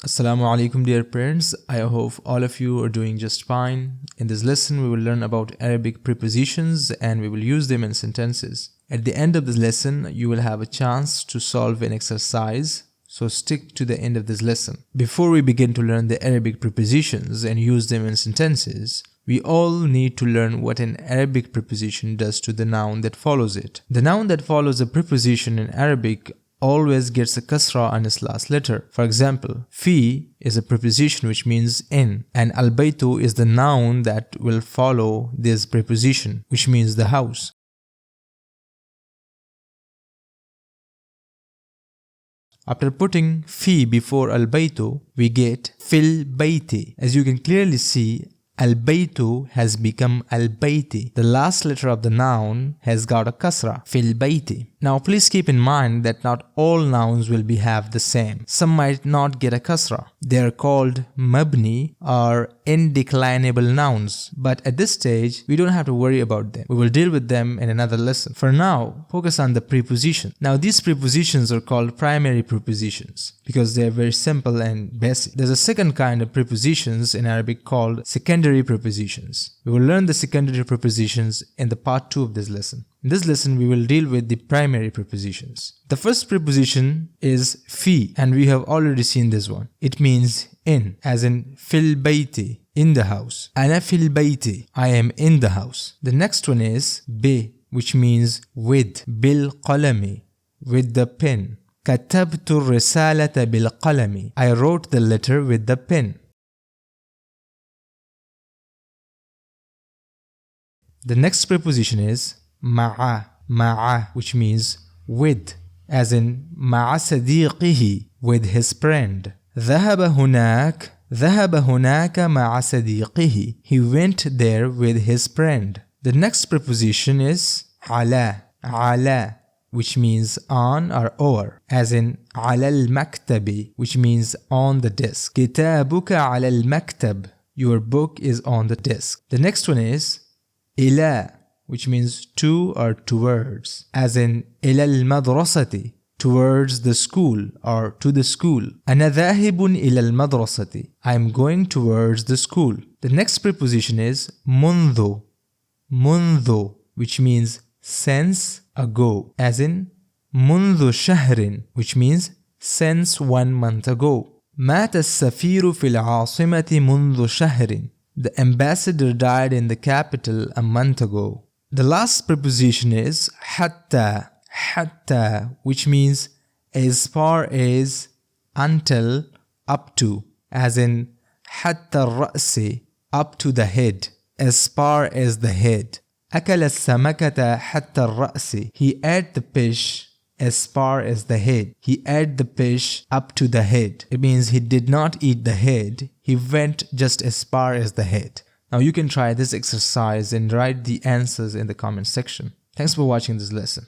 Assalamu alaikum dear parents, I hope all of you are doing just fine. In this lesson we will learn about Arabic prepositions and we will use them in sentences. At the end of this lesson you will have a chance to solve an exercise, so stick to the end of this lesson. Before we begin to learn the Arabic prepositions and use them in sentences, we all need to learn what an Arabic preposition does to the noun that follows it. The noun that follows a preposition in Arabic always gets a kasra on its last letter. For example, fi is a preposition which means in, and al-baytu is the noun that will follow this preposition, which means the house. After putting fi before al-baytu, we get fil bayti. As you can clearly see, al-baytu has become al-bayti. The last letter of the noun has got a kasra, fil bayti. Now please keep in mind that not all nouns will have the same. Some might not get a kasra. They are called mabni or indeclinable nouns. But at this stage, we don't have to worry about them. We will deal with them in another lesson. For now, focus on the preposition. Now these prepositions are called primary prepositions because they are very simple and basic. There's a second kind of prepositions in Arabic called secondary prepositions. We will learn the secondary prepositions in the part 2 of this lesson. In this lesson, we will deal with the primary prepositions. The first preposition is fi, and we have already seen this one. It means in, as in fil bayti, in the house. Ana fil bayti, I am in the house. The next one is bi, which means with, bil qalami, with the pen. Katabtu risalata bil qalami, I wrote the letter with the pen. The next preposition is ma'a, which means with, as in ma'a sadiqihi, with his friend. ذهب هناك ma'a sadiqihi, he went there with his friend. The next preposition is ala, which means on or over, as in ala al-maktabi, which means on the desk. كتابك على المكتب, your book is on the desk. The next one is ila, which means to or towards, as in ila al-madrasati, towards the school or to the school. Ana dhahibun ila al-madrasati, I am going towards the school. The next preposition is mundu, which means since ago, as in mundu shahrin, which means since 1 month ago. مات السفير في العاصمة منذ شهر, the ambassador died in the capital a month ago. The last preposition is hatta, which means as far as, until, up to, as in hatta ra'si, up to the head, as far as the head. أكل السمكة حتى الرأس, he ate the fish as far as the head. He ate the fish up to the head. It means he did not eat the head, he went just as far as the head. Now you can try this exercise and write the answers in the comment section. Thanks for watching this lesson.